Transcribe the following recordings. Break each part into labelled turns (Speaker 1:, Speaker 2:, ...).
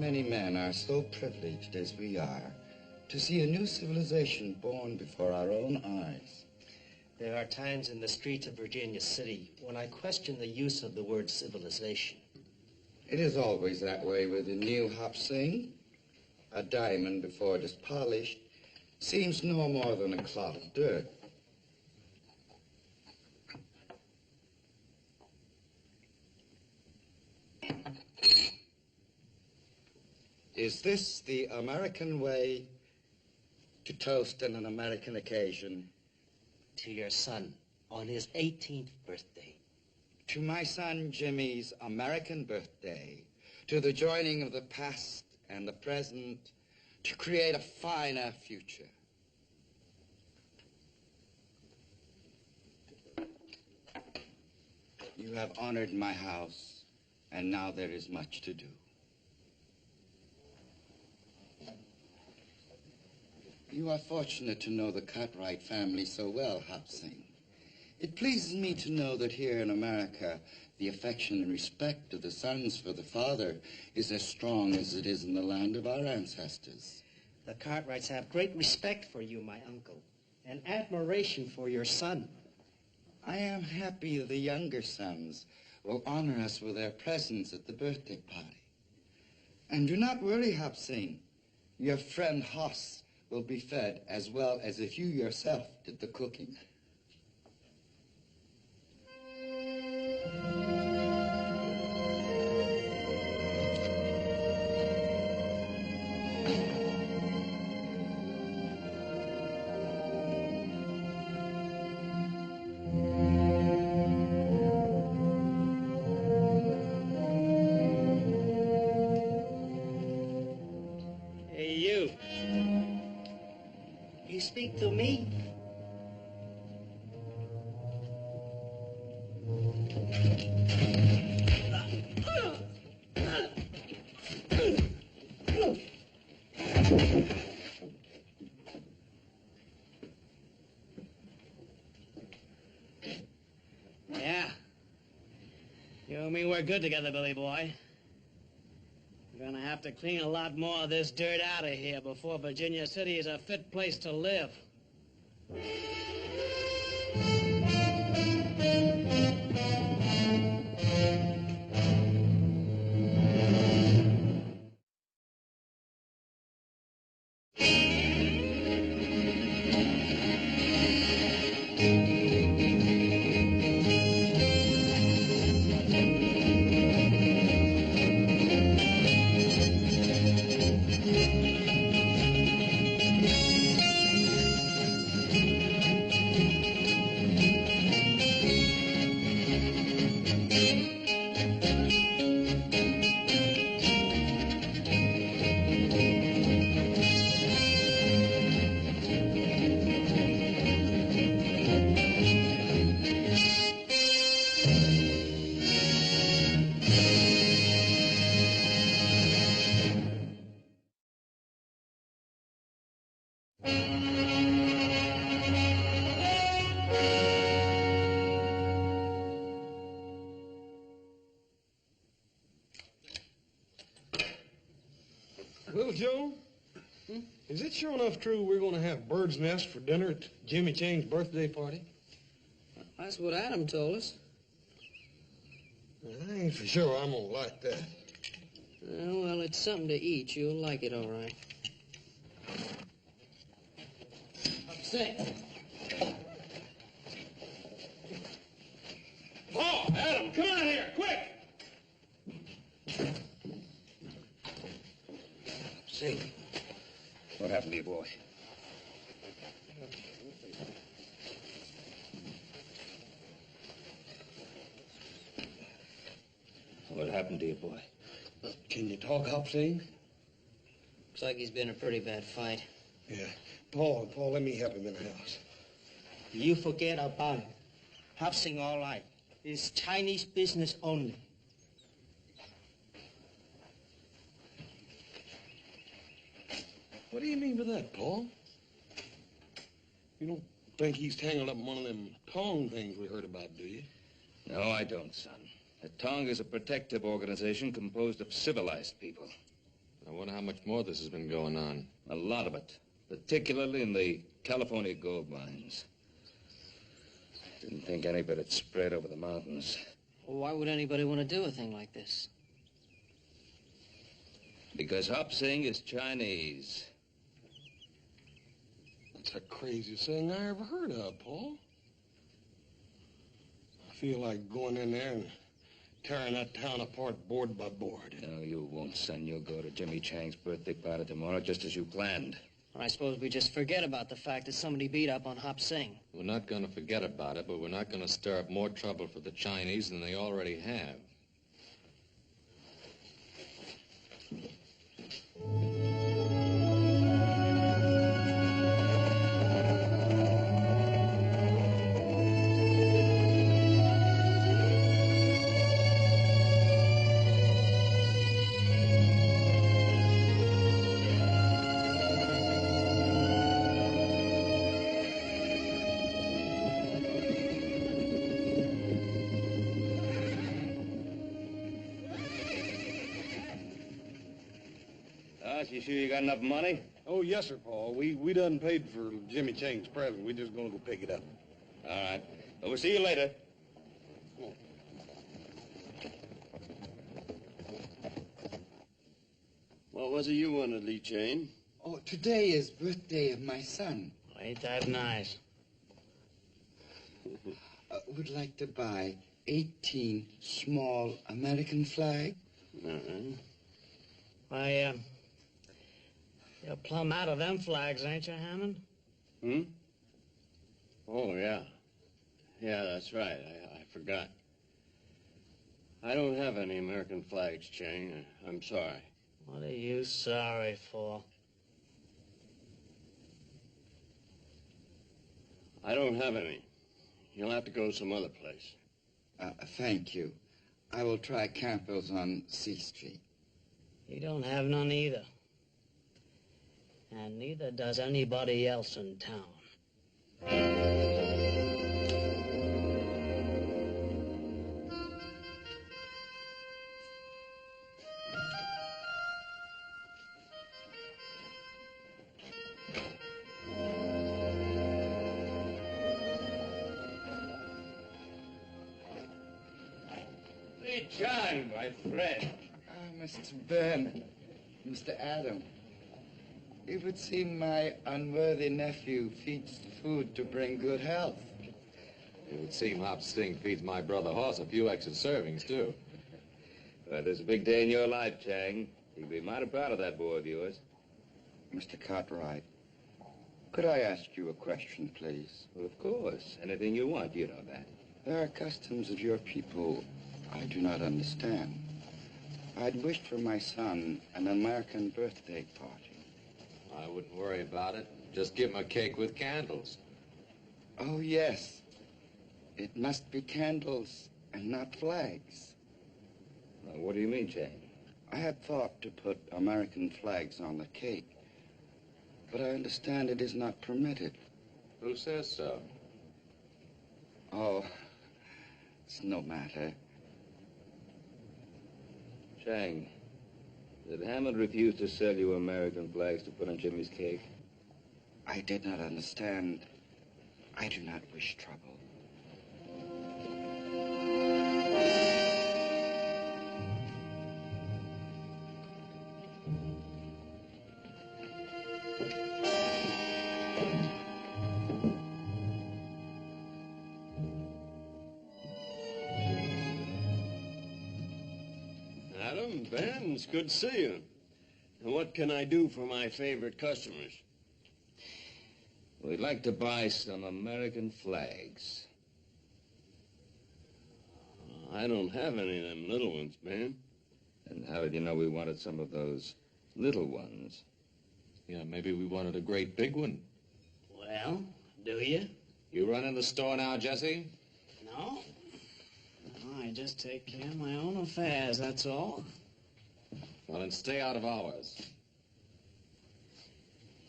Speaker 1: many men are so privileged as we are to see a new civilization born before our own eyes.
Speaker 2: There are times in the streets of Virginia City when I question the use of the word civilization.
Speaker 1: It is always that way with the new hop sing. A diamond, before it is polished, seems no more than a clod of dirt. Is this the American way to toast on an American occasion?
Speaker 2: To your son on his 18th birthday.
Speaker 1: To my son Jimmy's American birthday, to the joining of the past and the present to create a finer future. You have honored my house, and now there is much to do. You are fortunate to know the Cartwright family so well, Hop Sing. It pleases me to know that here in America, the affection and respect of the sons for the father is as strong as it is in the land of our ancestors.
Speaker 2: The Cartwrights have great respect for you, my uncle, and admiration for your son.
Speaker 1: I am happy the younger sons will honor us with their presence at the birthday party. And do not worry, Hop Sing. Your friend Hoss will be fed as well as if you yourself did the cooking.
Speaker 2: You speak to me?
Speaker 3: Yeah. You and me, we're good together, Billy boy. We're gonna have to clean a lot more of this dirt out of here before Virginia City is a fit place to live.
Speaker 4: Well, Joe, is it sure enough true we're going to have bird's nest for dinner at Jimmy Chain's birthday party?
Speaker 5: That's what Adam told us.
Speaker 4: I ain't for sure I'm going to like that.
Speaker 5: Well, it's something to eat. You'll like it, all right.
Speaker 3: Upset.
Speaker 4: Paul, Adam, come out here, quick!
Speaker 1: Sing. What happened to your boy? What happened to your boy?
Speaker 4: Can you talk, Hop Sing?
Speaker 5: Looks like he's been in a pretty bad fight.
Speaker 4: Yeah. Paul, let me help him in the house.
Speaker 2: You forget about it. Hop Sing all right. It's Chinese business only.
Speaker 4: What do you mean by that, Paul? You don't think he's tangled up in one of them Tong things we heard about, do you?
Speaker 6: No, I don't, son. The Tong is a protective organization composed of civilized people. I wonder how much more this has been going on.
Speaker 7: A lot of it, particularly in the California gold mines. Didn't think any of it had spread over the mountains.
Speaker 5: Well, why would anybody want to do a thing like this?
Speaker 7: Because Hop Sing is Chinese.
Speaker 4: That's the craziest thing I ever heard of, Paul. I feel like going in there and tearing that town apart board by board.
Speaker 7: No, you won't, son. You'll go to Jimmy Chang's birthday party tomorrow, just as you planned.
Speaker 5: Or I suppose we just forget about the fact that somebody beat up on Hop Sing.
Speaker 6: We're not going to forget about it, but we're not going to stir up more trouble for the Chinese than they already have.
Speaker 7: You sure you got enough money?
Speaker 4: Oh, yes, sir, Paul. We done paid for Jimmy Chang's present. We just gonna go pick it up.
Speaker 7: All right. Well, we'll see you later.
Speaker 8: What was it you wanted, Lee Chang?
Speaker 1: Oh, today is birthday of my son.
Speaker 3: Ain't that nice?
Speaker 1: Would like to buy 18 small American flags.
Speaker 3: You're plumb out of them flags, ain't you, Hammond?
Speaker 8: Oh, yeah. Yeah, that's right. I forgot. I don't have any American flags, Chang. I'm sorry.
Speaker 3: What are you sorry for?
Speaker 8: I don't have any. You'll have to go some other place.
Speaker 1: Thank you. I will try Campbell's on C Street.
Speaker 3: You don't have none either. And neither does anybody else in town.
Speaker 7: Hey, John, my friend.
Speaker 1: Mr. Burnham, Mr. Adam. It would seem my unworthy nephew feeds the food to bring good health.
Speaker 6: It would seem Hop Sing feeds my brother Hoss a few extra servings, too.
Speaker 7: Well, this is a big day in your life, Chang. You'll be mighty proud of that boy of yours.
Speaker 1: Mr. Cartwright, could I ask you a question, please?
Speaker 7: Well, of course. Anything you want, you know that.
Speaker 1: There are customs of your people I do not understand. I'd wished for my son an American birthday party.
Speaker 6: I wouldn't worry about it. Just give him a cake with candles.
Speaker 1: Oh, yes. It must be candles and not flags.
Speaker 7: Now, what do you mean, Chang?
Speaker 1: I had thought to put American flags on the cake, but I understand it is not permitted.
Speaker 6: Who says so?
Speaker 1: Oh, it's no matter.
Speaker 7: Chang, did Hammond refuse to sell you American flags to put on Jimmy's cake?
Speaker 1: I did not understand. I do not wish trouble.
Speaker 8: Adam, Ben, it's good to see you. And what can I do for my favorite customers?
Speaker 7: We'd like to buy some American flags.
Speaker 8: I don't have any of them little ones, Ben.
Speaker 7: And how did you know we wanted some of those little ones?
Speaker 6: Yeah, maybe we wanted a great big one.
Speaker 3: Well, do you?
Speaker 6: You run in the store now, Jesse?
Speaker 3: No. No, I just take care of my own affairs, that's all.
Speaker 6: Well, then stay out of ours.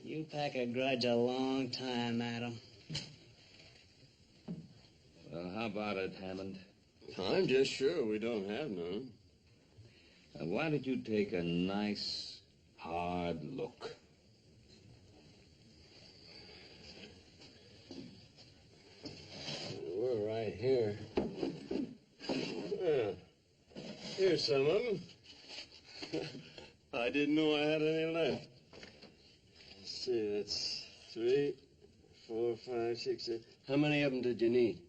Speaker 3: You pack a grudge a long time, Adam.
Speaker 7: Well, how about it, Hammond?
Speaker 8: I'm just sure we don't have none.
Speaker 7: Why don't you take a nice, hard look.
Speaker 8: We're right here. Yeah. Here's some of them. I didn't know I had any left. Let's see, that's 3, 4, 5, 6, 7. How many of them did you need?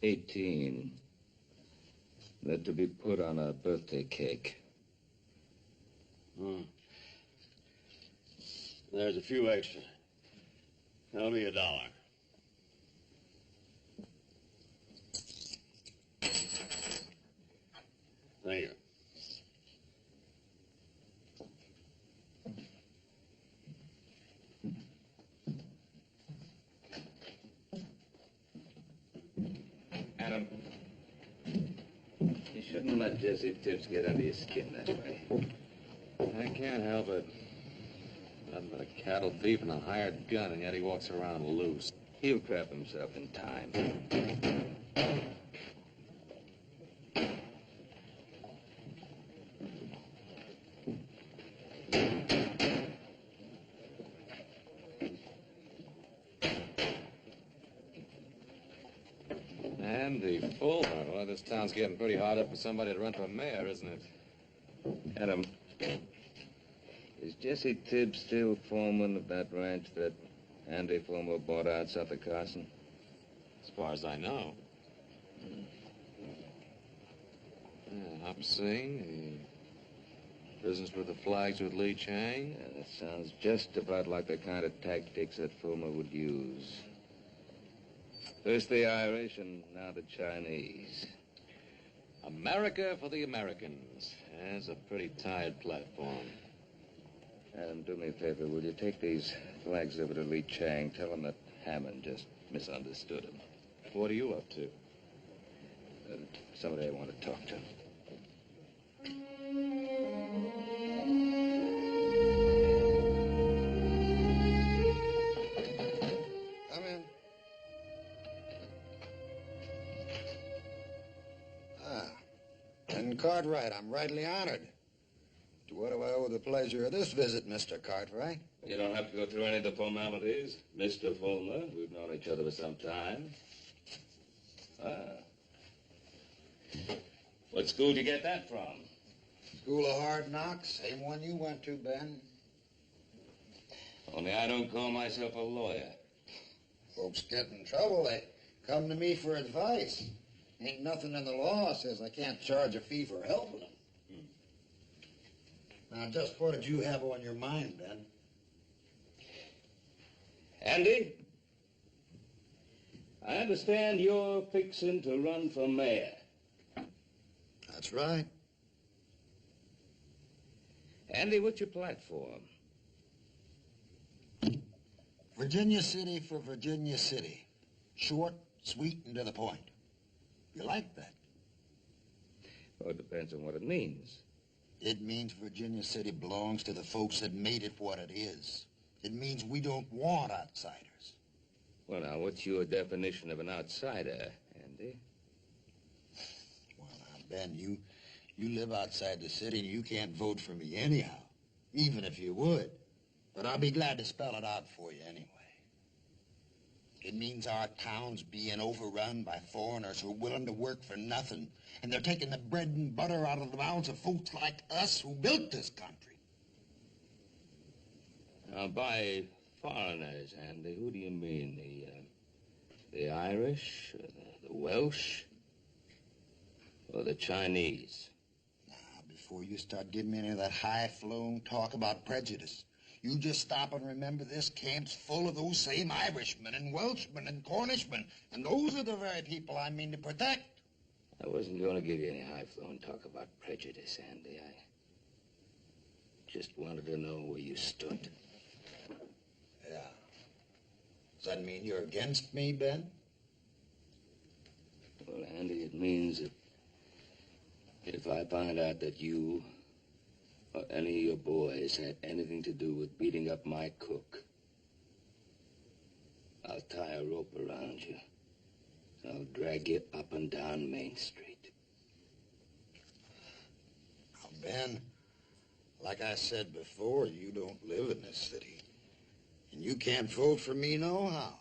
Speaker 7: 18. They're to be put on a birthday cake.
Speaker 8: Hmm. There's a few extra. That'll be $1. Thank you.
Speaker 7: Adam, you shouldn't let Jesse Tibbs get under your skin that way.
Speaker 6: I can't help it. Nothing but a cattle thief and a hired gun, and yet he walks around loose.
Speaker 7: He'll trap himself in time.
Speaker 6: Andy Fulmer. Well, this town's getting pretty hard up for somebody to run for mayor, isn't it?
Speaker 7: Adam, is Jesse Tibbs still foreman of that ranch that Andy Fulmer bought out south of Carson?
Speaker 6: As far as I know. Yeah, Hop Sing, the business with the flags with Lee Chang.
Speaker 7: Yeah, that sounds just about like the kind of tactics that Fulmer would use. First the Irish and now the Chinese.
Speaker 6: America for the Americans. That's a pretty tired platform.
Speaker 7: Adam, do me a favor. Will you take these flags over to Lee Chang? Tell him that Hammond just misunderstood him.
Speaker 6: What are you up to?
Speaker 7: Somebody I want to talk to.
Speaker 9: Come in. And Cartwright, I'm rightly honored. To what do I owe the pleasure of this visit, Mr. Cartwright?
Speaker 7: You don't have to go through any of the formalities, Mr. Fulmer. We've known each other for some time. What school did you get that from?
Speaker 9: School of Hard Knocks, same one you went to, Ben.
Speaker 7: Only I don't call myself a lawyer.
Speaker 9: Folks get in trouble, they come to me for advice. Ain't nothing in the law says I can't charge a fee for helping them. Now, just what did you have on your mind, Ben?
Speaker 7: Andy? I understand you're fixing to run for mayor.
Speaker 9: That's right.
Speaker 7: Andy, what's your platform?
Speaker 9: Virginia City for Virginia City. Short, sweet, and to the point. You like that?
Speaker 7: Well, it depends on what it means.
Speaker 9: It means Virginia City belongs to the folks that made it what it is. It means we don't want outsiders.
Speaker 7: Well, now, what's your definition of an outsider, Andy?
Speaker 9: Well, now, Ben, you live outside the city and you can't vote for me anyhow, even if you would. But I'll be glad to spell it out for you anyway. It means our town's being overrun by foreigners who are willing to work for nothing. And they're taking the bread and butter out of the mouths of folks like us who built this country.
Speaker 7: Now, by foreigners, Andy, who do you mean? The Irish, the Welsh, or the Chinese?
Speaker 9: Now, before you start giving me any of that high-flown talk about prejudice, you just stop and remember this camp's full of those same Irishmen and Welshmen and Cornishmen, and those are the very people I mean to protect.
Speaker 7: I wasn't going to give you any high-flown talk about prejudice, Andy. I just wanted to know where you stood.
Speaker 9: Yeah. Does that mean you're against me, Ben?
Speaker 7: Well, Andy, it means that if I find out that you or any of your boys had anything to do with beating up my cook, I'll tie a rope around you. I'll drag you up and down Main Street.
Speaker 9: Now, Ben, Like I said before, you don't live in this city. And you can't vote for me nohow.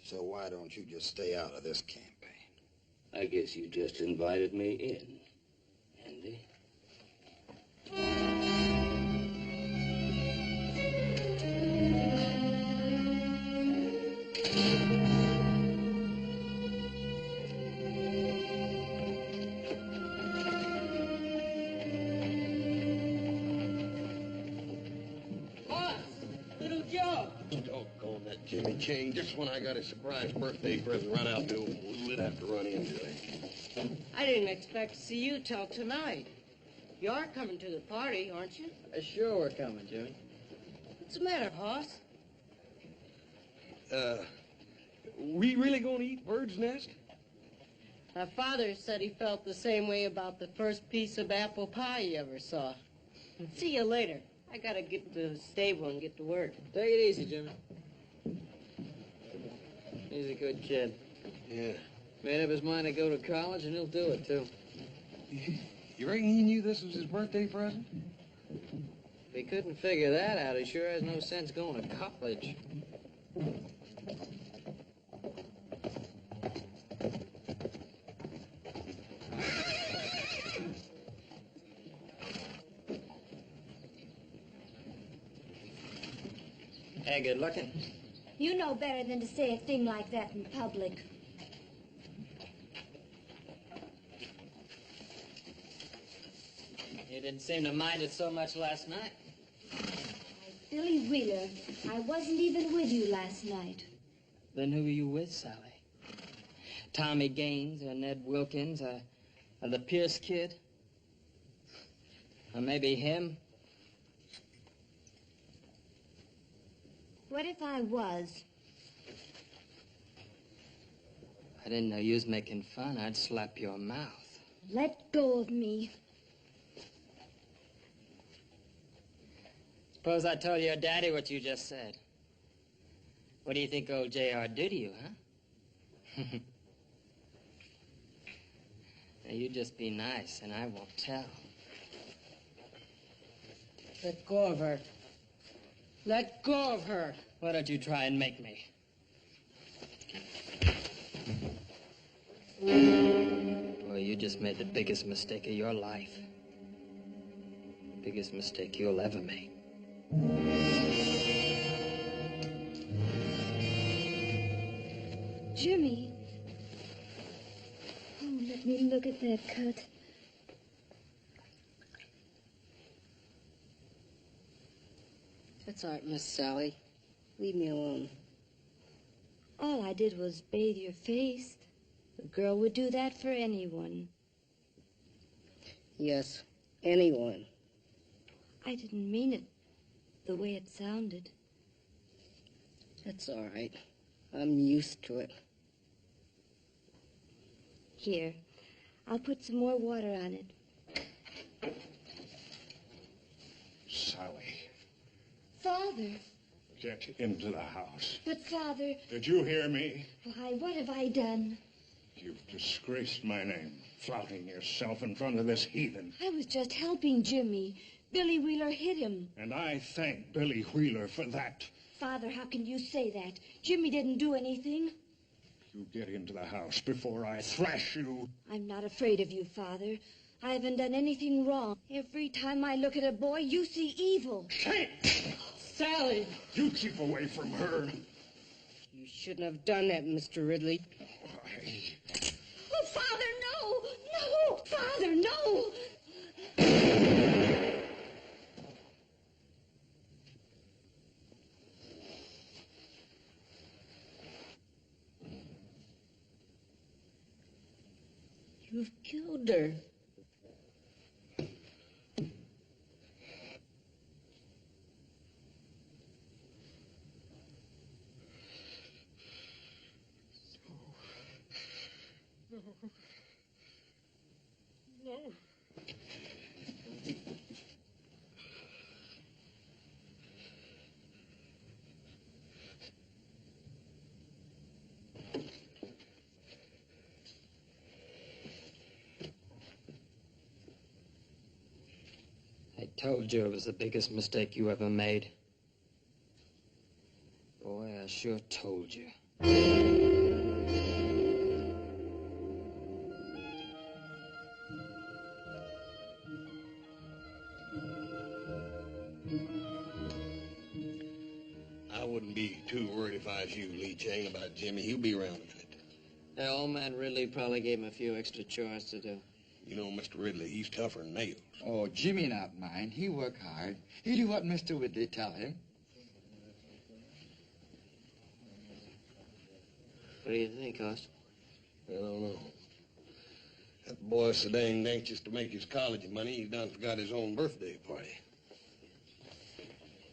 Speaker 9: So why don't you just stay out of this campaign?
Speaker 7: I guess you just invited me in, Andy.
Speaker 4: Doggone that Jimmy King. Just when I got a surprise birthday present right out there, we'd have to run into it.
Speaker 5: I didn't expect to see you till tonight. You're coming to the party, aren't you?
Speaker 2: Sure we're coming, Jimmy.
Speaker 5: What's the matter, Hoss?
Speaker 4: We really gonna eat bird's nest?
Speaker 5: My father said he felt the same way about the first piece of apple pie he ever saw. See you later. I gotta get to the stable and get to work.
Speaker 2: Take it easy, Jimmy. He's a good kid.
Speaker 4: Yeah.
Speaker 2: Made up his mind to go to college, and he'll do it, too.
Speaker 4: You reckon he knew this was his birthday present?
Speaker 2: If he couldn't figure that out, he sure has no sense going to college. Hey, good looking.
Speaker 10: You know better than to say a thing like that in public.
Speaker 2: You didn't seem to mind it so much last night.
Speaker 10: Billy Wheeler, I wasn't even with you last night.
Speaker 2: Then who were you with, Sally? Tommy Gaines or Ned Wilkins or the Pierce kid? Or maybe him?
Speaker 10: What if I was?
Speaker 2: I didn't know you was making fun. I'd slap your mouth.
Speaker 10: Let go of me.
Speaker 2: Suppose I told your daddy what you just said. What do you think old J.R. did to you, huh? Now, you just be nice, and I won't tell.
Speaker 5: Let go of her. Let go of her.
Speaker 2: Why don't you try and make me? Boy, you just made the biggest mistake of your life. Biggest mistake you'll ever make.
Speaker 10: Jimmy. Oh, let me look at that cut.
Speaker 5: That's all right, Miss Sally. Leave me alone.
Speaker 10: All I did was bathe your face. A girl would do that for anyone.
Speaker 5: Yes, anyone.
Speaker 10: I didn't mean it the way it sounded.
Speaker 5: That's all right. I'm used to it.
Speaker 10: Here, I'll put some more water on it.
Speaker 11: Sally,
Speaker 10: Father!
Speaker 11: get into the house.
Speaker 10: But, Father...
Speaker 11: Did you hear me?
Speaker 10: Why, what have I done?
Speaker 11: You've disgraced my name, flouting yourself in front of this heathen.
Speaker 10: I was just helping Jimmy. Billy Wheeler hit him.
Speaker 11: And I thank Billy Wheeler for that.
Speaker 10: Father, how can you say that? Jimmy didn't do anything.
Speaker 11: You get into the house before I thrash you.
Speaker 10: I'm not afraid of you, Father. I haven't done anything wrong. Every time I look at a boy, you see evil.
Speaker 11: Shame!
Speaker 5: Sally!
Speaker 11: You keep away from her.
Speaker 5: You shouldn't have done that, Mr. Ridley.
Speaker 11: Why?
Speaker 10: Oh, Father, no! No! Father, no!
Speaker 5: You've killed her.
Speaker 11: No.
Speaker 2: I Told you it was the biggest mistake you ever made. Boy, I sure told you.
Speaker 4: I wouldn't be too worried if I was you, Lee Chang, about Jimmy. He'll be around in a minute.
Speaker 3: The old man Ridley probably gave him a few extra chores to do.
Speaker 4: You know, Mr. Ridley, he's tougher than nails.
Speaker 1: Oh, Jimmy not mind. He work hard. He do what Mr. Whitley tell him.
Speaker 3: What do you think, Hoss?
Speaker 4: I don't know. That boy's so dang anxious to make his college money, he done forgot his own birthday party.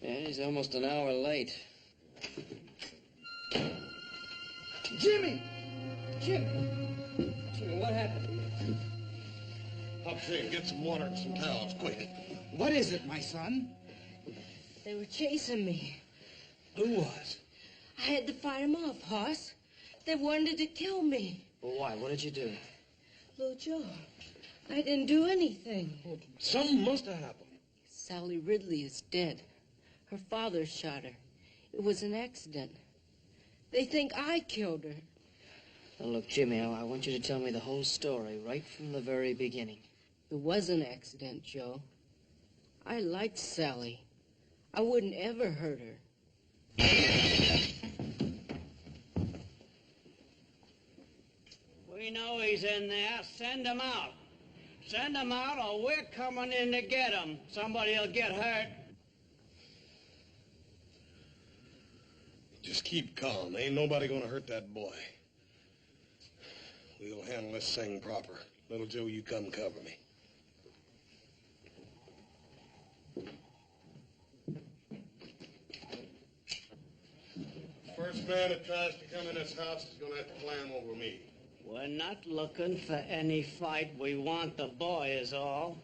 Speaker 3: Yeah, he's almost an hour late.
Speaker 2: Jimmy! Jimmy! Jimmy, what happened?
Speaker 4: Hop, say, get some water and some towels, quick.
Speaker 1: What is it, my son?
Speaker 5: They were chasing me.
Speaker 4: Who was?
Speaker 5: I had to fight them off, Hoss. They wanted to kill me.
Speaker 3: Well, why? What did you do?
Speaker 5: Little Joe, I didn't do anything.
Speaker 4: Something must have happened.
Speaker 5: Sally Ridley is dead. Her father shot her. It was an accident. They think I killed her.
Speaker 3: Now, look, Jimmy, I want you to tell me the whole story right from the very beginning.
Speaker 5: It was an accident, Joe. I liked Sally. I wouldn't ever hurt her.
Speaker 3: We know he's in there. Send him out. Send him out or we're coming in to get him. Somebody'll get hurt.
Speaker 4: Just keep calm. Ain't nobody gonna hurt that boy. We'll handle this thing proper. Little Joe, you come cover me. First man that tries to come in this house is gonna have to climb over me.
Speaker 3: We're not looking for any fight. We want the boy is all.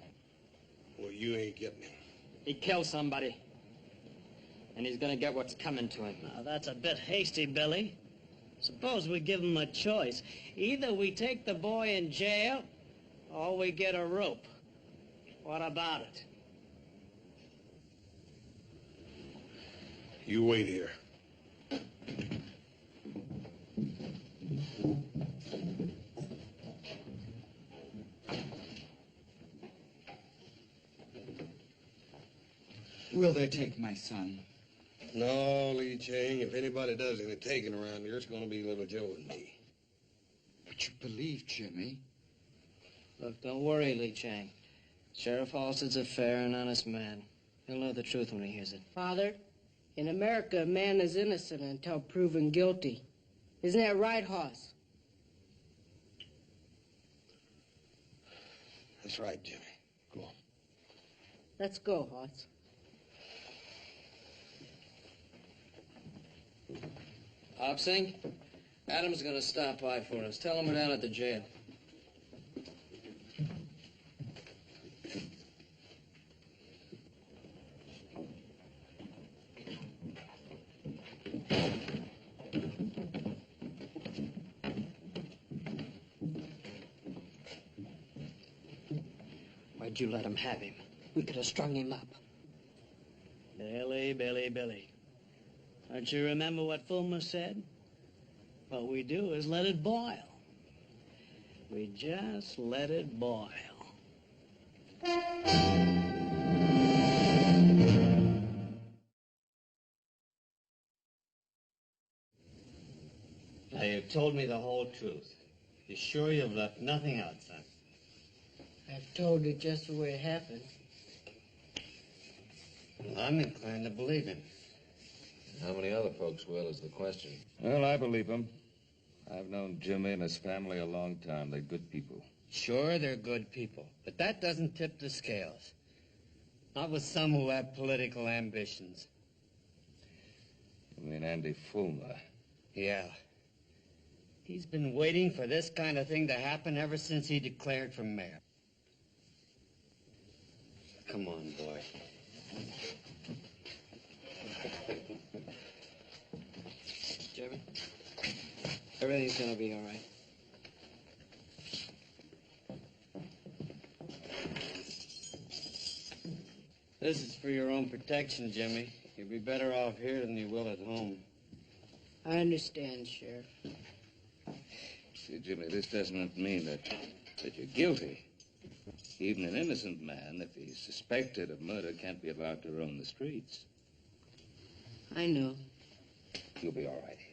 Speaker 4: Well, you ain't getting him.
Speaker 2: He killed somebody. And he's gonna get what's coming to him.
Speaker 3: Now, that's a bit hasty, Billy. Suppose we give him a choice. Either we take the boy in jail, or we get a rope. What about it?
Speaker 4: You wait here.
Speaker 1: Will they take my son?
Speaker 4: No, Lee Chang, if anybody does any taking around here, it's gonna be little Joe and me.
Speaker 1: But you believe Jimmy?
Speaker 3: Look, don't worry, Lee Chang. Sheriff Halstead's a fair and honest man. He'll know the truth when he hears it.
Speaker 5: Father, in America, a man is innocent until proven guilty. Isn't that right, Hoss?
Speaker 4: That's right, Jimmy. Go on.
Speaker 5: Let's go, Hoss.
Speaker 3: Hobsing, Adam's gonna stop by for us. Tell him we're down at the jail.
Speaker 2: Why'd you let him have him? We could have strung him up.
Speaker 3: Billy, Billy, Billy. Don't you remember what Fulmer said? What we do is let it boil. We just let it boil.
Speaker 8: Now, you've told me the whole truth. You sure you've left nothing out, son?
Speaker 5: I've told it just the way it happened.
Speaker 8: Well, I'm inclined to believe him.
Speaker 6: How many other folks will is the question.
Speaker 7: Well, I believe him. I've known Jimmy and his family a long time. They're good people.
Speaker 8: Sure, they're good people, but that doesn't tip the scales. Not with some who have political ambitions.
Speaker 7: You mean Andy Fulmer?
Speaker 8: Yeah. He's been waiting for this kind of thing to happen ever since he declared for mayor. Come on, boy.
Speaker 3: Jimmy, everything's gonna be all right.
Speaker 8: This is for your own protection, Jimmy. You'll be better off here than you will at home.
Speaker 5: I understand, Sheriff.
Speaker 7: See, Jimmy, this doesn't mean that you're guilty. Even an innocent man, if he's suspected of murder, can't be allowed to roam the streets.
Speaker 5: I know.
Speaker 7: You'll be all right here.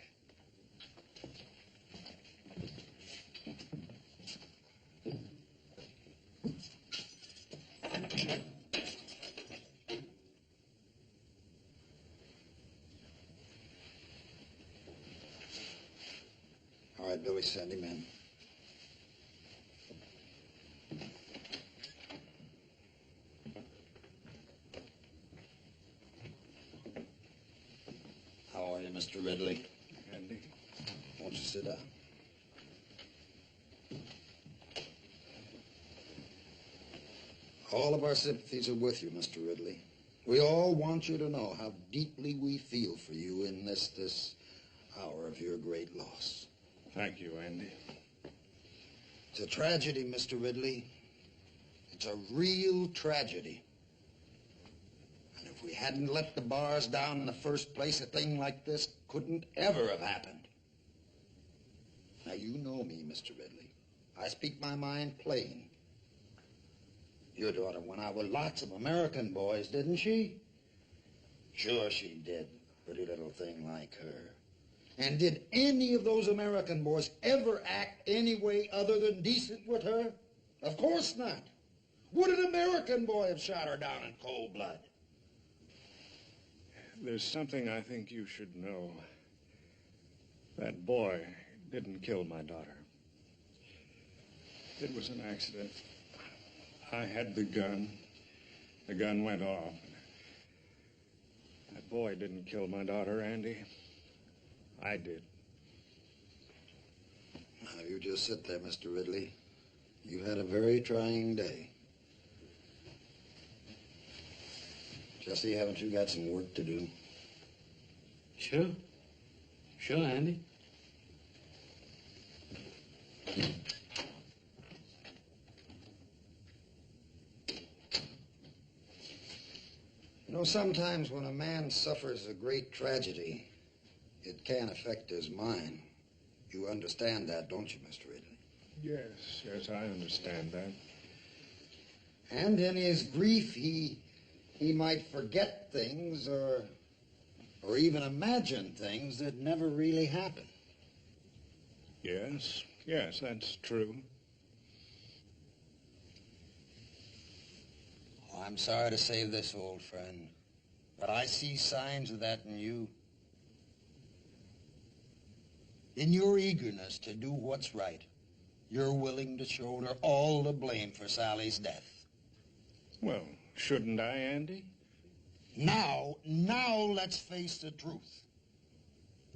Speaker 9: All right, Billy, send him in. How are you, Mr. Ridley?
Speaker 11: Andy?
Speaker 9: Won't you sit down? All of our sympathies are with you, Mr. Ridley. We all want you to know how deeply we feel for you in this hour of your great loss.
Speaker 11: Thank you, Andy.
Speaker 9: It's a tragedy, Mr. Ridley. It's a real tragedy. And if we hadn't let the bars down in the first place, a thing like this couldn't ever have happened. Now, you know me, Mr. Ridley. I speak my mind plain. Your daughter went out with lots of American boys, didn't she? Sure she did. Pretty little thing like her. And did any of those American boys ever act any way other than decent with her? Of course not. Would an American boy have shot her down in cold blood?
Speaker 11: There's something I think you should know. That boy didn't kill my daughter. It was an accident. I had the gun. The gun went off. That boy didn't kill my daughter, Andy. I did.
Speaker 9: Now, you just sit there, Mr. Ridley. You had a very trying day. Jesse, haven't you got some work to do?
Speaker 8: Sure. Sure, Andy.
Speaker 9: You know, sometimes when a man suffers a great tragedy, it can affect his mind. You understand that, don't you, Mr. Ridley?
Speaker 11: Yes, I understand that.
Speaker 9: And in his grief, he might forget things or even imagine things that never really happened.
Speaker 11: Yes, that's true.
Speaker 9: Oh, I'm sorry to say this, old friend, but I see signs of that in you. In your eagerness to do what's right, you're willing to shoulder all the blame for Sally's death.
Speaker 11: Well, shouldn't I, Andy?
Speaker 9: Now let's face the truth.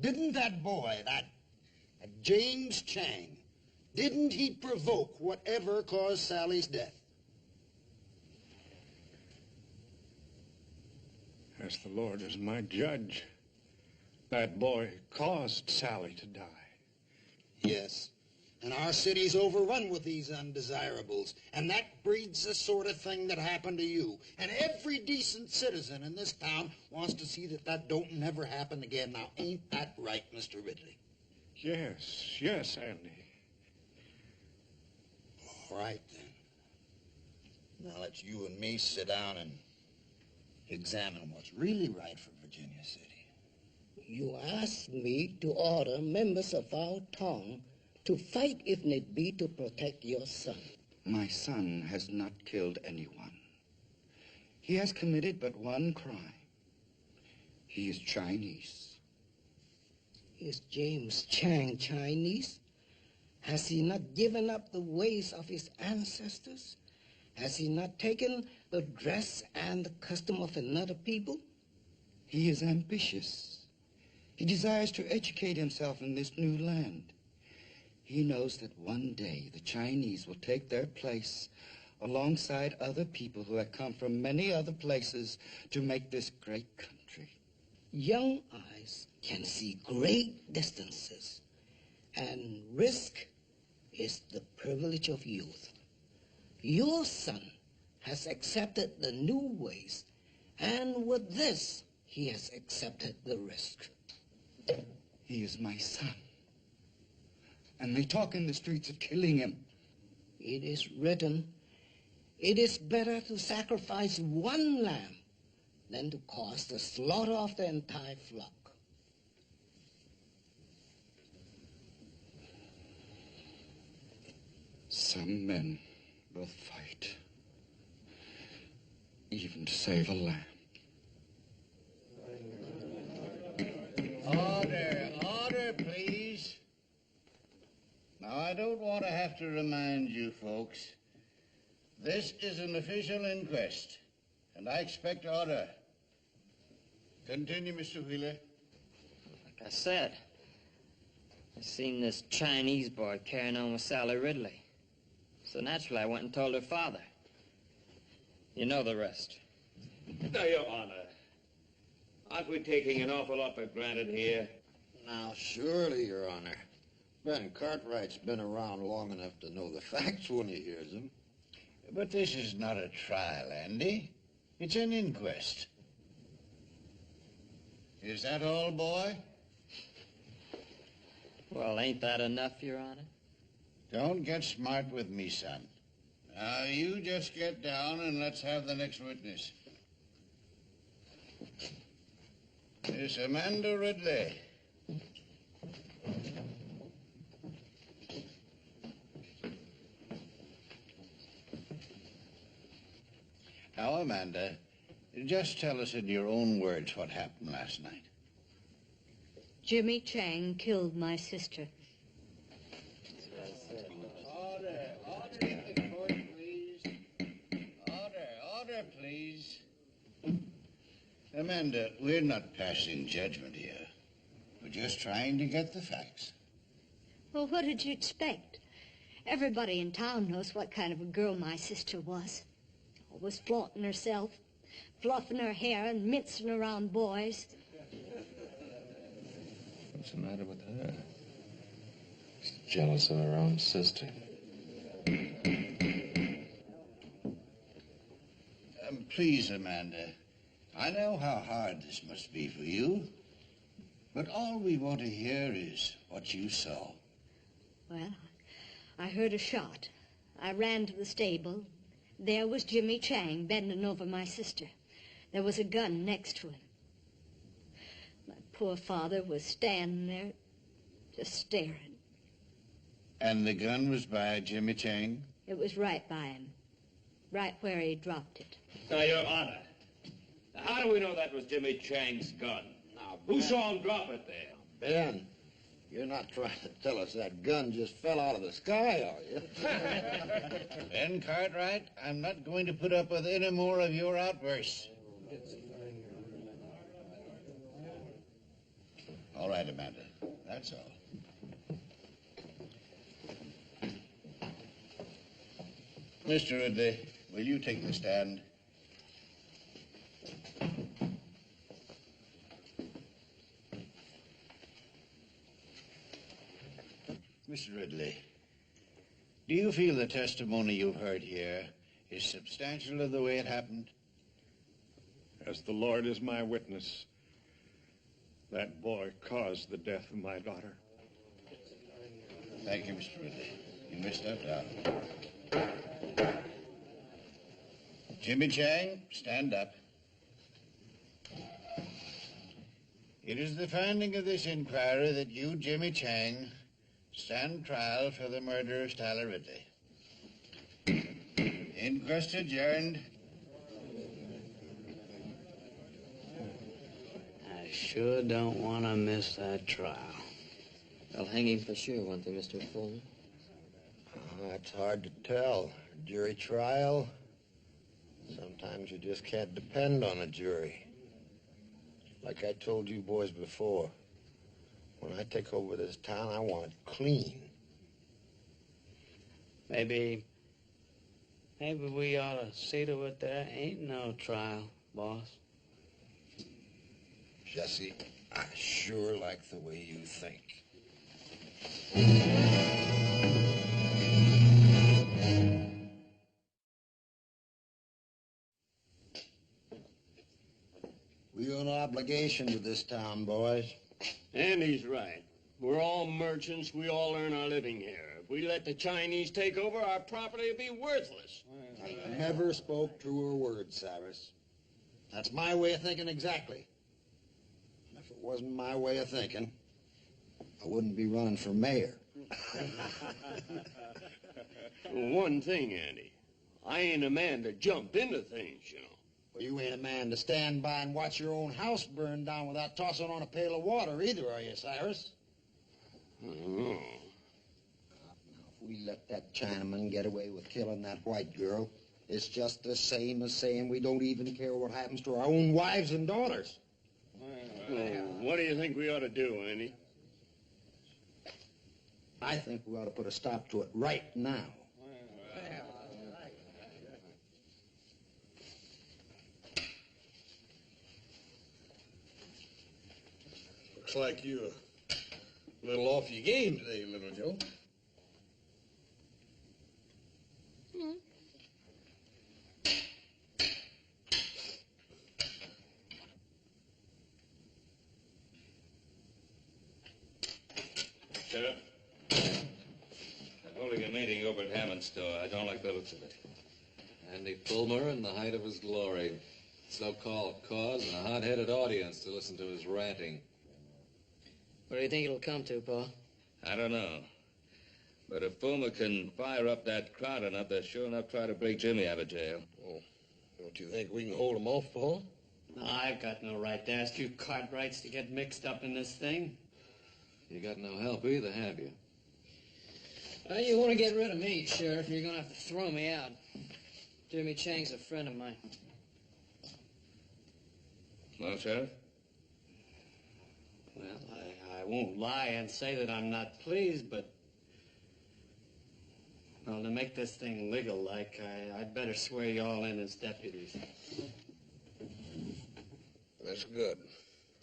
Speaker 9: Didn't that boy, that James Chang, didn't he provoke whatever caused Sally's death?
Speaker 11: As the Lord is my judge, that boy caused Sally to die.
Speaker 9: Yes. And our city's overrun with these undesirables. And that breeds the sort of thing that happened to you. And every decent citizen in this town wants to see that don't never happen again. Now, ain't that right, Mr. Ridley?
Speaker 11: Yes, Andy.
Speaker 9: All right, then. Now let's you and me sit down and examine what's really right for Virginia City.
Speaker 12: You asked me to order members of our town to fight if need be to protect your son.
Speaker 1: My son has not killed anyone. He has committed but one crime. He is Chinese.
Speaker 12: Is James Chang Chinese? Has he not given up the ways of his ancestors? Has he not taken the dress and the custom of another people?
Speaker 1: He is ambitious. He desires to educate himself in this new land. He knows that one day the Chinese will take their place alongside other people who have come from many other places to make this great country.
Speaker 12: Young eyes can see great distances, and risk is the privilege of youth. Your son has accepted the new ways And with this, he has accepted the risk.
Speaker 1: He is my son. And they talk in the streets of killing him.
Speaker 12: It is written, it is better to sacrifice one lamb than to cause the slaughter of the entire flock.
Speaker 1: Some men will fight, even to save a lamb.
Speaker 13: Order, please. Now, I don't want to have to remind you folks, this is an official inquest, and I expect order. Continue, Mr. Wheeler.
Speaker 2: Like I said, I seen this Chinese boy carrying on with Sally Ridley. So naturally, I went and told her father. You know the rest.
Speaker 7: Now, Your Honor, aren't we taking an awful lot for granted here?
Speaker 9: Now, surely, Your Honor. Ben Cartwright's been around long enough to know the facts when he hears them.
Speaker 13: But this is not a trial, Andy. It's an inquest. Is that all, boy?
Speaker 2: Well, ain't that enough, Your Honor?
Speaker 13: Don't get smart with me, son. Now, you just get down and let's have the next witness. Miss Amanda Ridley. Now, Amanda, just tell us in your own words what happened last night.
Speaker 10: Jimmy Chang killed my sister.
Speaker 13: Order in the court, please. Order, please. Amanda, we're not passing judgment here. We're just trying to get the facts.
Speaker 10: Well, what did you expect? Everybody in town knows what kind of a girl my sister was. Always flaunting herself, fluffing her hair and mincing around boys.
Speaker 6: What's the matter with her? She's jealous of her own sister.
Speaker 13: Please, Amanda, I know how hard this must be for you, but all we want to hear is what you saw.
Speaker 10: Well, I heard a shot. I ran to the stable. There was Jimmy Chang bending over my sister. There was a gun next to him. My poor father was standing there, just staring.
Speaker 13: And the gun was by Jimmy Chang?
Speaker 10: It was right by him, right where he dropped it.
Speaker 7: Now, Your Honor, how do we know that was Jimmy Chang's gun?
Speaker 9: Now,
Speaker 7: Who saw him drop it there?
Speaker 9: Ben, you're not trying to tell us that gun just fell out of the sky, are you?
Speaker 13: Ben Cartwright, I'm not going to put up with any more of your outbursts. All right, Amanda, that's all. Mr. Ridley, will you take the stand? Mr. Ridley, do you feel the testimony you've heard here is substantial of the way it happened?
Speaker 11: As the Lord is my witness, that boy caused the death of my daughter.
Speaker 13: Thank you, Mr. Ridley. You missed that out. Jimmy Chang, stand up. It is the finding of this inquiry that you, Jimmy Chang, stand trial for the murder of Sally Ridley. Inquest adjourned.
Speaker 3: I sure don't want to miss that trial.
Speaker 2: They'll hang him for sure, won't they, Mr. Fuller?
Speaker 9: It's hard to tell. Jury trial, sometimes you just can't depend on a jury. Like I told you boys before, when I take over this town, I want it clean.
Speaker 3: Maybe we ought to see to it there ain't no trial, boss.
Speaker 9: Jesse, I sure like the way you think. We're an obligation to this town, boys.
Speaker 8: And he's right. We're all merchants. We all earn our living here. If we let the Chinese take over, our property will be worthless.
Speaker 9: I never spoke truer words, Cyrus. That's my way of thinking exactly. And if it wasn't my way of thinking, I wouldn't be running for mayor.
Speaker 8: One thing, Andy. I ain't a man to jump into things, you know.
Speaker 9: Well, you ain't a man to stand by and watch your own house burn down without tossing on a pail of water either, are you, Cyrus?
Speaker 8: Oh.
Speaker 9: If we let that Chinaman get away with killing that white girl, it's just the same as saying we don't even care what happens to our own wives and daughters.
Speaker 8: What do you think we ought to do, Andy?
Speaker 9: I think we ought to put a stop to it right now.
Speaker 4: Looks like you're a little off your game today, little Joe.
Speaker 6: Sheriff, they're holding a meeting over at Hammond's store. I don't like the looks of it.
Speaker 14: Andy Fulmer in the height of his glory. So-called cause and a hot-headed audience to listen to his ranting.
Speaker 3: What do you think it'll come to, Pa?
Speaker 6: I don't know. But if Fulmer can fire up that crowd enough, they'll sure enough try to break Jimmy out of jail.
Speaker 4: Oh, don't you think we can hold him off, Paul?
Speaker 3: No, I've got no right to ask you Cartwrights to get mixed up in this thing.
Speaker 14: You got no help either, have you?
Speaker 3: You want to get rid of me, Sheriff, you're going to have to throw me out. Jimmy Chang's a friend of mine.
Speaker 6: Well, Sheriff?
Speaker 3: Well, I won't lie and say that I'm not pleased, but... Well, to make this thing legal-like, I'd better swear you all in as deputies.
Speaker 4: That's good.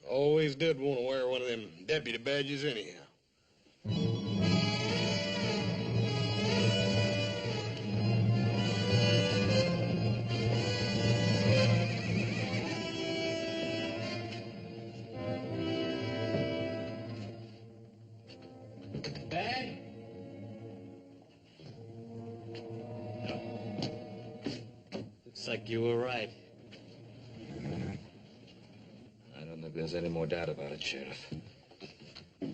Speaker 4: Always did want to wear one of them deputy badges anyhow.
Speaker 3: Bad? Looks like you were right.
Speaker 6: I don't think there's any more doubt about it, Sheriff. Look,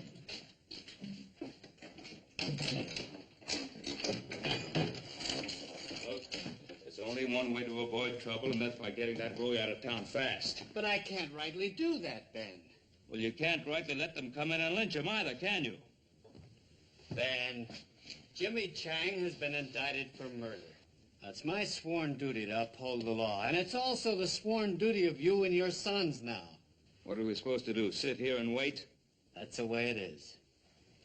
Speaker 6: there's only one way to avoid trouble, and that's by getting that Roy out of town fast.
Speaker 3: But I can't rightly do that, Ben.
Speaker 6: Well, you can't rightly let them come in and lynch him either, can you?
Speaker 3: Ben, Jimmy Chang has been indicted for murder. That's my sworn duty to uphold the law, and it's also the sworn duty of you and your sons now.
Speaker 6: What are we supposed to do, sit here and wait?
Speaker 3: That's the way it is.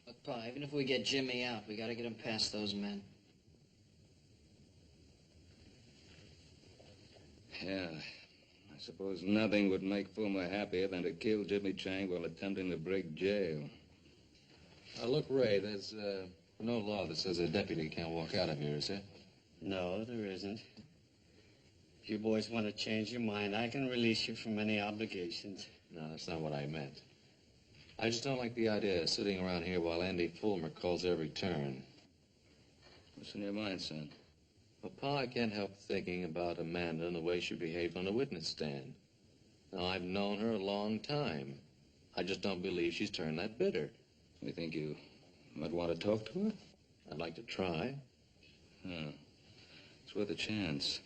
Speaker 2: But, Pa, even if we get Jimmy out, we gotta get him past those men.
Speaker 6: Yeah. I suppose nothing would make Fulmer happier than to kill Jimmy Chang while attempting to break jail.
Speaker 14: Look, Ray, there's no law that says a deputy can't walk out of here, is there?
Speaker 3: No, there isn't. If you boys want to change your mind, I can release you from any obligations.
Speaker 14: No, that's not what I meant. I just don't like the idea of sitting around here while Andy Fulmer calls every turn.
Speaker 6: What's in your mind, son?
Speaker 14: Well, Pa, I can't help thinking about Amanda and the way she behaved on the witness stand. Now, I've known her a long time. I just don't believe she's turned that bitter.
Speaker 6: You think you might want to talk to her?
Speaker 14: I'd like to try.
Speaker 6: Huh. It's worth a chance.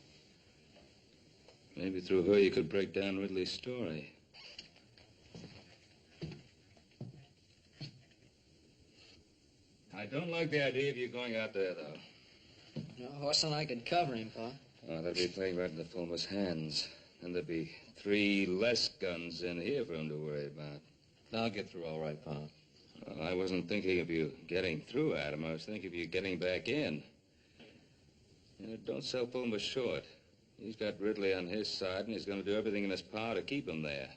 Speaker 6: Maybe through her you could break down Ridley's story. I don't like the idea of you going out there, though.
Speaker 2: No, Horse and I could cover him, Pa.
Speaker 6: Oh, that'd be playing right into Fulmer's hands. And there'd be 3 less guns in here for him to worry about.
Speaker 14: I'll get through all right, Pa.
Speaker 6: Well, I wasn't thinking of you getting through, Adam. I was thinking of you getting back in. You know, don't sell Fulmer short. He's got Ridley on his side, and he's going to do everything in his power to keep him there.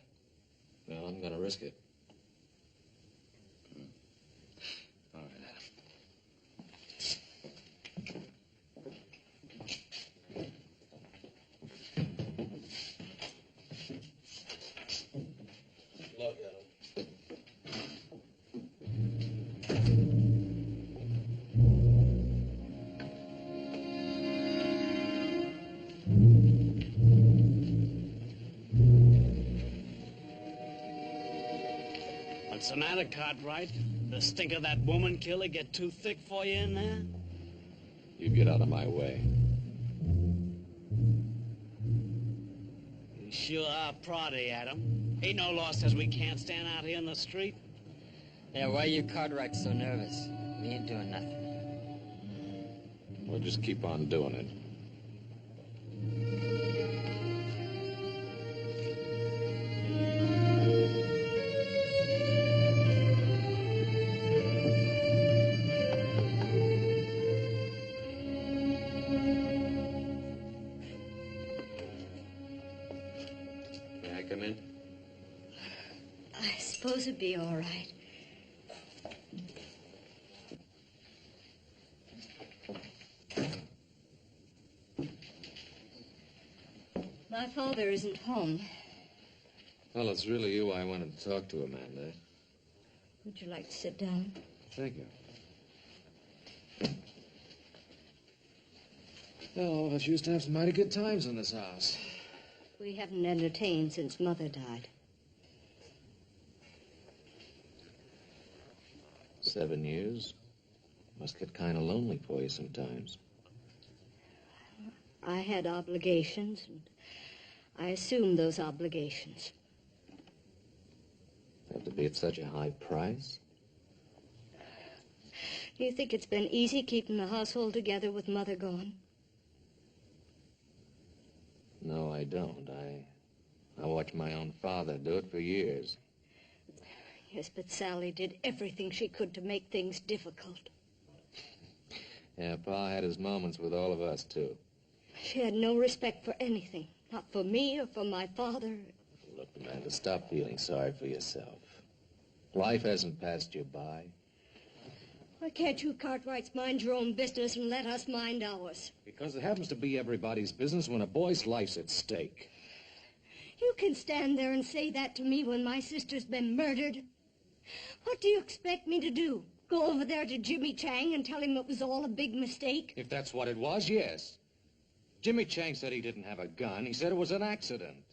Speaker 14: Well, I'm going to risk it.
Speaker 6: All right, Adam.
Speaker 3: What's the matter, Cartwright? The stink of that woman killer get too thick for you in there?
Speaker 14: You get out of my way.
Speaker 3: You sure are proddy, Adam. Ain't no law says we can't stand out here in the street.
Speaker 2: Yeah, why you Cartwright so nervous? We ain't doing nothing.
Speaker 14: We'll just keep on doing it.
Speaker 7: May I come in?
Speaker 10: I suppose it'd be all right. My father isn't home.
Speaker 14: Well, it's really you I wanted to talk to, Amanda.
Speaker 10: Would you like to sit down?
Speaker 14: Thank you. Oh, but you used to have some mighty good times in this house.
Speaker 10: We haven't entertained since Mother died.
Speaker 14: 7 years. Must get kind of lonely for you sometimes.
Speaker 10: I had obligations, and I assumed those obligations.
Speaker 14: Have to be at such a high price?
Speaker 10: Do you think it's been easy keeping the household together with Mother gone?
Speaker 14: No, I don't. I watched my own father do it for years.
Speaker 10: Yes, but Sally did everything she could to make things difficult.
Speaker 14: Yeah, Pa had his moments with all of us, too.
Speaker 10: She had no respect for anything. Not for me or for my father.
Speaker 14: Look, Amanda, stop feeling sorry for yourself. Life hasn't passed you by.
Speaker 10: Why can't you Cartwrights mind your own business and let us mind ours?
Speaker 14: Because it happens to be everybody's business when a boy's life's at stake.
Speaker 10: You can stand there and say that to me when my sister's been murdered. What do you expect me to do? Go over there to Jimmy Chang and tell him it was all a big mistake?
Speaker 14: If that's what it was, yes. Jimmy Chang said he didn't have a gun. He said it was an accident.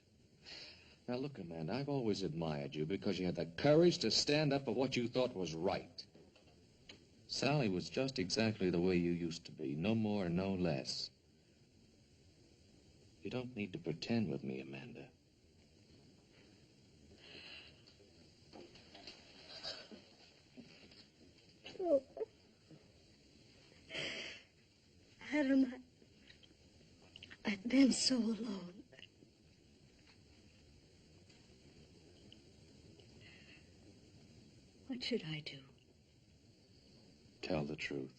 Speaker 14: Now, look, Amanda, I've always admired you because you had the courage to stand up for what you thought was right. Sally was just exactly the way you used to be, no more and no less. You don't need to pretend with me, Amanda.
Speaker 10: Oh. Adam, I've been so alone. What should I do?
Speaker 14: Tell the truth.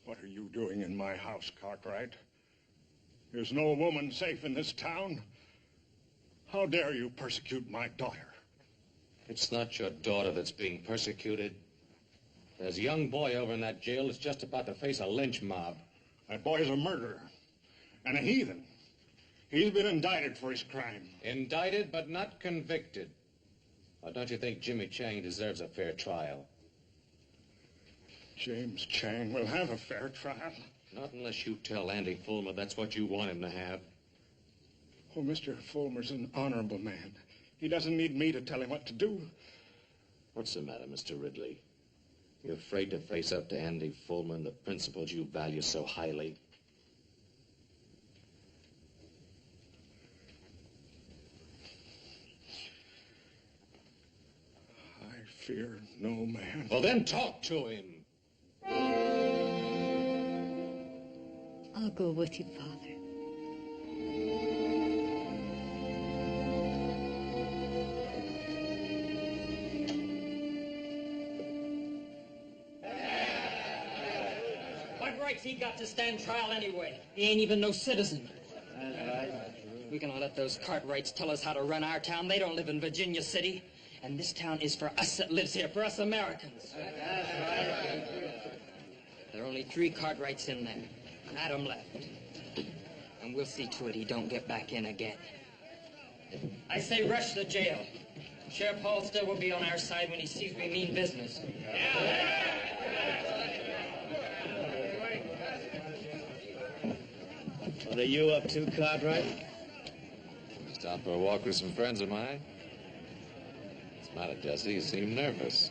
Speaker 11: What are you doing in my house, Cartwright? There's no woman safe in this town. How dare you persecute my daughter?
Speaker 14: It's not your daughter that's being persecuted. There's a young boy over in that jail that's just about to face a lynch mob.
Speaker 11: That boy is a murderer and a heathen. He's been indicted for his crime.
Speaker 14: Indicted but not convicted. Or don't you think Jimmy Chang deserves a fair trial?
Speaker 11: James Chang will have a fair trial.
Speaker 14: Not unless you tell Andy Fulmer that's what you want him to have.
Speaker 11: Oh, Mr. Fulmer's an honorable man. He doesn't need me to tell him what to do.
Speaker 14: What's the matter, Mr. Ridley? You're afraid to face up to Andy Fulmer and the principles you value so highly?
Speaker 11: I fear no man.
Speaker 14: Well, then talk to him.
Speaker 10: I'll go with you, Father.
Speaker 2: What rights he got to stand trial anyway? He ain't even no citizen.
Speaker 3: That's right.
Speaker 2: We can let those Cartwrights tell us how to run our town. They don't live in Virginia City. And this town is for us that lives here, for us Americans.
Speaker 3: That's right.
Speaker 2: There are only 3 Cartwrights in there. Adam left. And we'll see to it he don't get back in again. I say rush the jail. Sheriff Halstead will be on our side when he sees we mean business.
Speaker 3: What are you up to, Cartwright?
Speaker 14: Stop for a walk with some friends of mine. Not at Jesse. You seem nervous.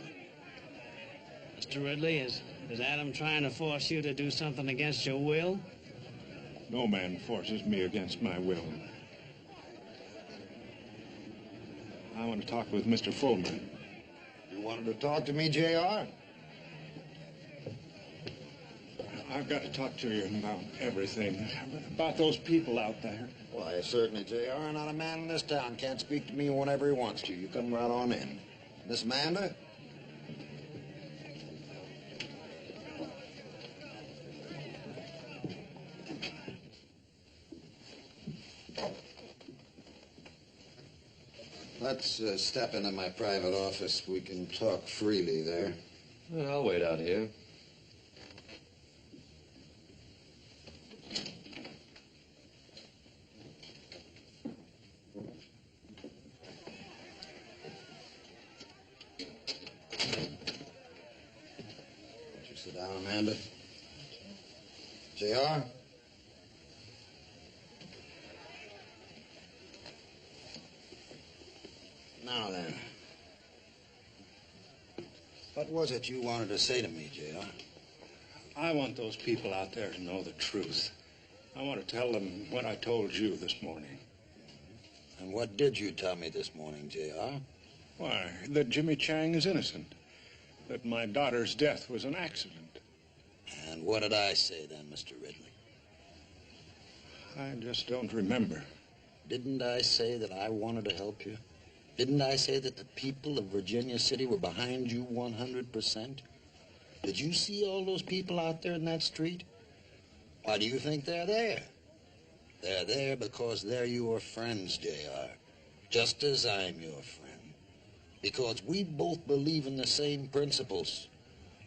Speaker 3: Mr. Ridley, is Adam trying to force you to do something against your will?
Speaker 11: No man forces me against my will. I want to talk with Mr. Fulmer.
Speaker 9: You wanted to talk to me, J.R.?
Speaker 11: I've got to talk to you about everything. About those people out there.
Speaker 9: Why, certainly, J.R. Not a man in this town can't speak to me whenever he wants to. You come right on in. Miss Amanda? Let's step into my private office. We can talk freely there.
Speaker 14: Well, I'll wait out here.
Speaker 9: Won't you sit down, Amanda? J.R.? Now then, what was it you wanted to say to me, J.R.?
Speaker 11: I want those people out there to know the truth. I want to tell them what I told you this morning.
Speaker 9: And what did you tell me this morning, J.R.?
Speaker 11: Why, that Jimmy Chang is innocent. That my daughter's death was an accident.
Speaker 9: And what did I say then, Mr. Ridley?
Speaker 11: I just don't remember.
Speaker 9: Didn't I say that I wanted to help you? Didn't I say that the people of Virginia City were behind you 100%? Did you see all those people out there in that street? Why do you think they're there? They're there because they're your friends, J.R. Just as I'm your friend. Because we both believe in the same principles.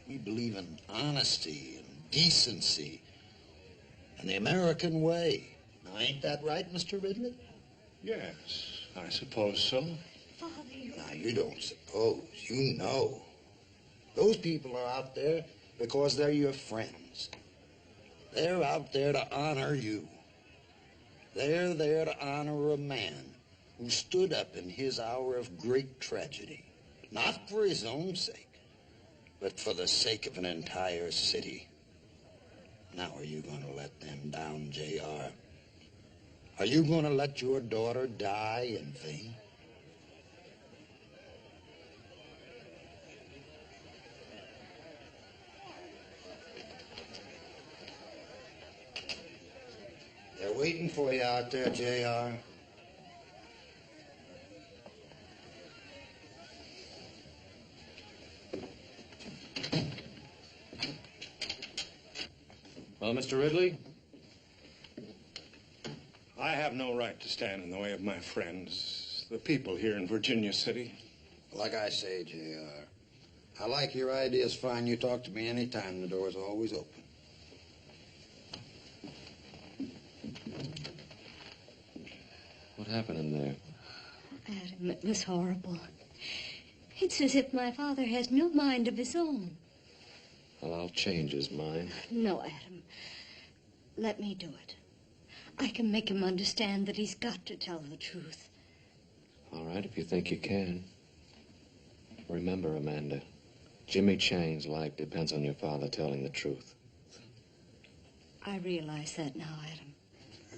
Speaker 9: We believe in honesty and decency and the American way. Now, ain't that right, Mr. Ridley?
Speaker 11: Yes, I suppose so.
Speaker 10: Father,
Speaker 9: Now, you don't suppose. You know. Those people are out there because they're your friends. They're out there to honor you. They're there to honor a man who stood up in his hour of great tragedy. Not for his own sake, but for the sake of an entire city. Now, are you going to let them down, J.R.? Are you going to let your daughter die in vain? They're waiting for you out there, J.R.
Speaker 14: Well, Mr. Ridley?
Speaker 11: I have no right to stand in the way of my friends, the people here in Virginia City.
Speaker 9: Like I say, J.R., I like your ideas fine. You talk to me anytime. The door's always open.
Speaker 14: What happened in there?
Speaker 10: Adam, it was horrible. It's as if my father has no mind of his own.
Speaker 14: Well, I'll change his mind.
Speaker 10: No, Adam. Let me do it. I can make him understand that he's got to tell the truth.
Speaker 14: All right, if you think you can. Remember, Amanda, Jimmy Chang's life depends on your father telling the truth.
Speaker 10: I realize that now, Adam.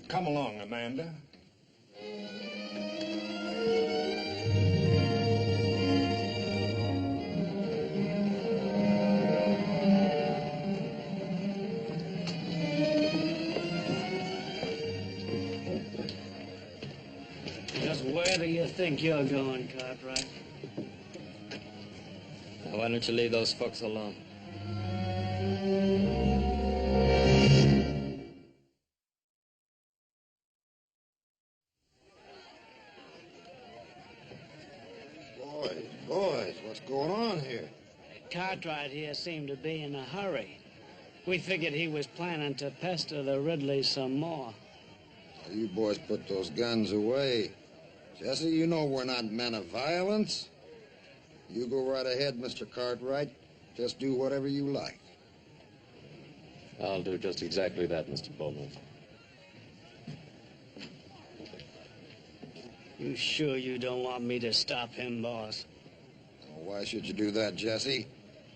Speaker 11: Come along, Amanda.
Speaker 3: Just where do you think you're going, Cartwright?
Speaker 2: Now, why don't you leave those folks alone?
Speaker 9: Boys, what's going on here?
Speaker 3: Cartwright here seemed to be in a hurry. We figured he was planning to pester the Ridleys some more.
Speaker 9: Well, you boys put those guns away. Jesse, you know we're not men of violence. You go right ahead, Mr. Cartwright. Just do whatever you like.
Speaker 14: I'll do just exactly that, Mr. Bowman.
Speaker 3: You sure you don't want me to stop him, boss?
Speaker 9: Why should you do that, Jesse?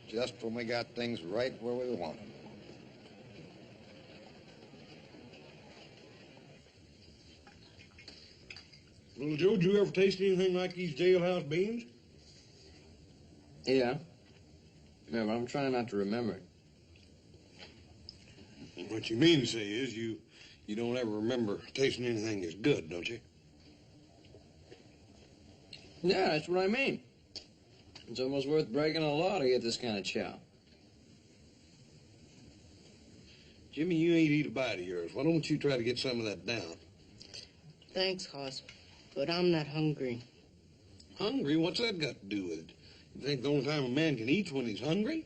Speaker 9: Just when we got things right where we want them.
Speaker 4: Little Joe, did you ever taste anything like these jailhouse beans?
Speaker 8: Yeah. Yeah, but I'm trying not to remember it.
Speaker 4: What you mean to say is you don't ever remember tasting anything that's good, don't you?
Speaker 8: Yeah, that's what I mean. It's almost worth breaking a law to get this kind of chow.
Speaker 4: Jimmy, you ain't eat a bite of yours. Why don't you try to get some of that down?
Speaker 5: Thanks, Hoss, but I'm not hungry.
Speaker 4: Hungry? What's that got to do with it? You think the only time a man can eat's when he's hungry?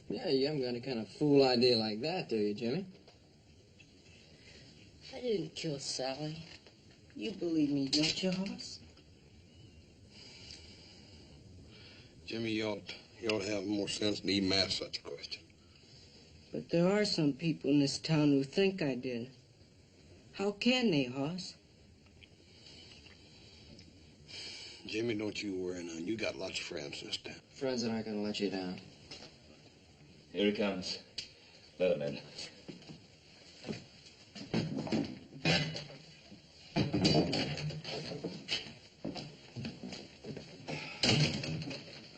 Speaker 8: Yeah, you haven't got any kind of fool idea like that, do you, Jimmy?
Speaker 5: I didn't kill Sally. You believe me, don't you, Hoss?
Speaker 4: Jimmy, you ought to have more sense than even ask such a question.
Speaker 5: But there are some people in this town who think I did. How can they, Hoss?
Speaker 4: Jimmy, don't you worry none. You got lots of friends this town.
Speaker 8: Friends that aren't going to let you down.
Speaker 6: Here he comes. Let him in.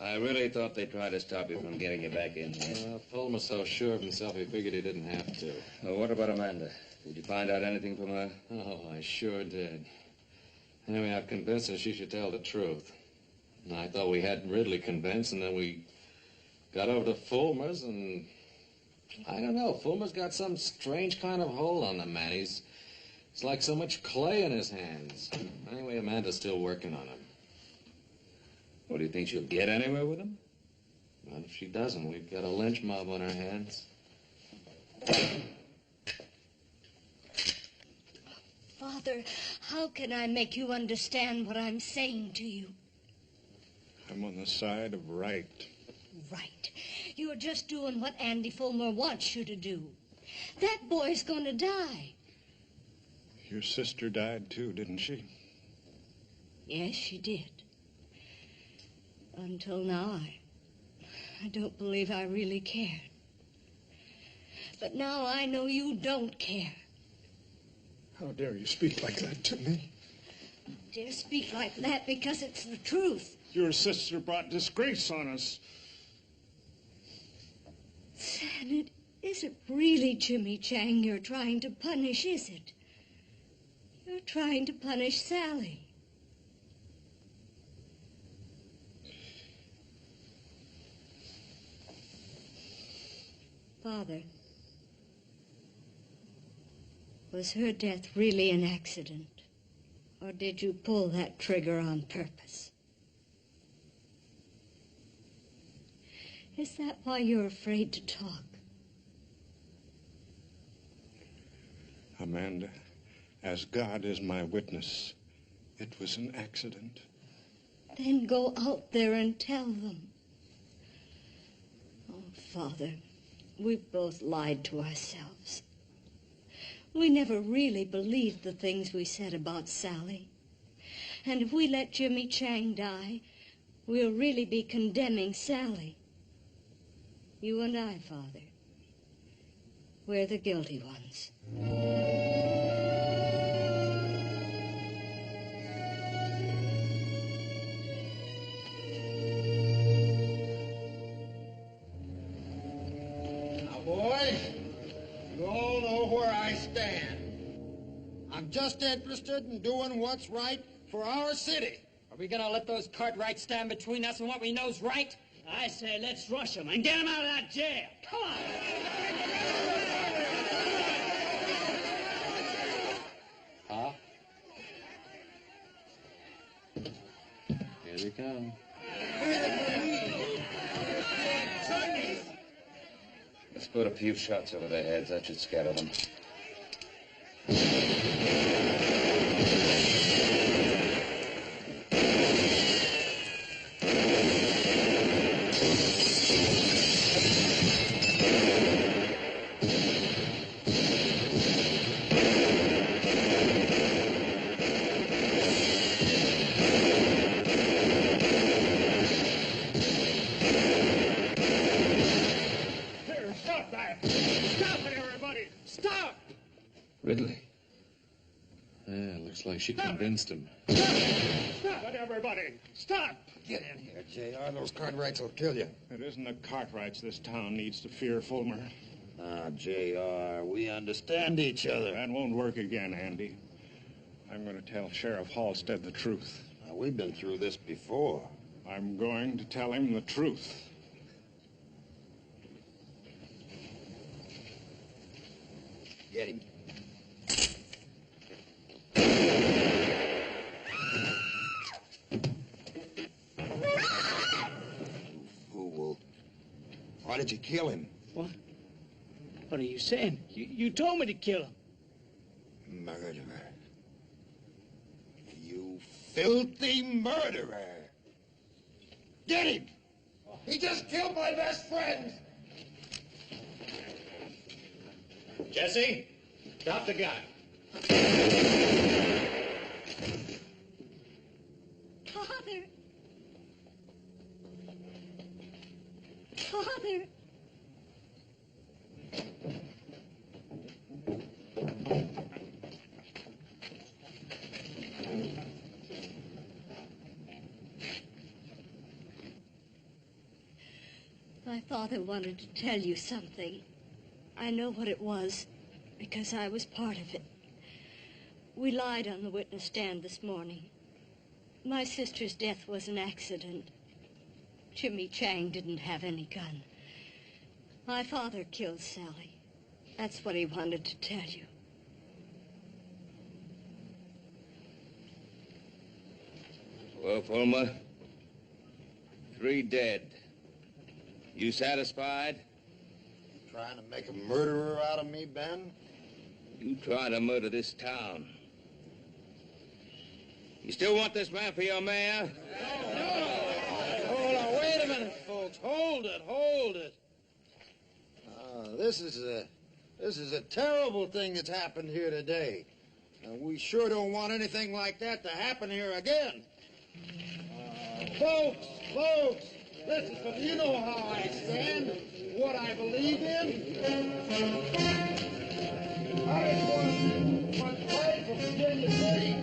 Speaker 6: I really thought they'd try to stop you from getting you back in here.
Speaker 14: Pullman was so sure of himself he figured he didn't have to.
Speaker 6: Well, what about Amanda? Did you find out anything from her?
Speaker 14: Oh, I sure did. Anyway, I've convinced her she should tell the truth. And I thought we had Ridley convinced, and then we got over to Fulmer's, and I don't know. Fulmer's got some strange kind of hold on the man. It's like so much clay in his hands. Anyway, Amanda's still working on him.
Speaker 6: Well, do you think she'll get anywhere with him?
Speaker 14: Well, if she doesn't, we've got a lynch mob on our hands.
Speaker 10: Father, how can I make you understand what I'm saying to you?
Speaker 11: I'm on the side of right.
Speaker 10: Right. You're just doing what Andy Fulmer wants you to do. That boy's going to die.
Speaker 11: Your sister died too, didn't she?
Speaker 10: Yes, she did. Until now, I don't believe I really cared. But now I know you don't care.
Speaker 11: How dare you speak like that to me?
Speaker 10: I dare speak like that because it's the truth.
Speaker 11: Your sister brought disgrace on us.
Speaker 10: And it isn't really Jimmy Chang you're trying to punish, is it? You're trying to punish Sally. Father, was her death really an accident? Or did you pull that trigger on purpose? Is that why you're afraid to talk?
Speaker 11: Amanda, as God is my witness, it was an accident.
Speaker 10: Then go out there and tell them. Oh, Father, we've both lied to ourselves. We never really believed the things we said about Sally. And if we let Jimmy Chang die, we'll really be condemning Sally. You and I, Father, we're the guilty ones.
Speaker 9: Now, boys, you all know where I stand. I'm just interested in doing what's right for our city.
Speaker 2: Are we gonna let those Cartwrights stand between us and what we know's right?
Speaker 3: I say let's rush them and get them out of that jail. Come on.
Speaker 14: Huh? Here they come.
Speaker 6: Let's put a few shots over their heads. That should scatter them.
Speaker 11: everybody, stop!
Speaker 14: Ridley. Yeah, looks like she convinced him.
Speaker 11: Stop! Let everybody, stop!
Speaker 9: Get in here, J.R. Those Cartwrights will kill you.
Speaker 11: It isn't the Cartwrights this town needs to fear, Fulmer.
Speaker 9: Ah, J.R., we understand each other.
Speaker 11: That won't work again, Andy. I'm going to tell Sheriff Halstead the truth.
Speaker 9: Now, we've been through this before.
Speaker 11: I'm going to tell him the truth.
Speaker 9: Get him. Fool. Why did you kill him?
Speaker 3: What? What are you saying? You told me to kill him.
Speaker 9: Murderer. You filthy murderer. Get him! He just killed my best friend!
Speaker 8: Jesse, drop the gun.
Speaker 10: Father! Father! My father wanted to tell you something. I know what it was, because I was part of it. We lied on the witness stand this morning. My sister's death was an accident. Jimmy Chang didn't have any gun. My father killed Sally. That's what he wanted to tell you.
Speaker 6: Well, Fulmer, 3 dead. You satisfied?
Speaker 9: Trying to make a murderer out of me, Ben?
Speaker 6: You trying to murder this town. You still want this man for your mayor?
Speaker 3: Hold on, wait a minute, folks. Hold it.
Speaker 9: This is a terrible thing that's happened here today. And we sure don't want anything like that to happen here again. Folks, listen, you know how I stand, what I believe in. I want fight for Virginia City.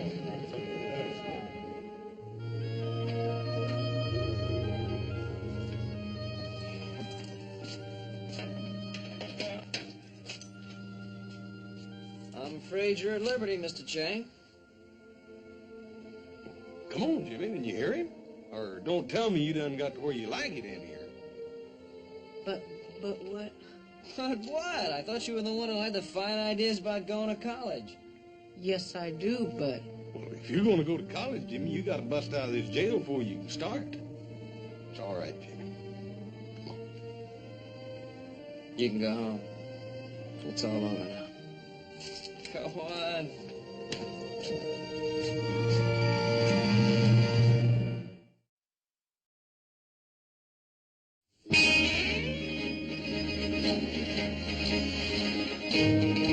Speaker 2: I'm afraid you're at liberty, Mr. Chang.
Speaker 4: Come on, Jimmy, didn't you hear him? Or don't tell me you done got to where you like it in here.
Speaker 5: But what?
Speaker 2: But what? I thought you were the one who had the fine ideas about going to college.
Speaker 5: Yes, I do, but...
Speaker 4: Well, if you're going to go to college, Jimmy, you got to bust out of this jail before you can start. It's all right, Jimmy.
Speaker 2: You can go home. It's all over now. Go on.
Speaker 10: Thank you.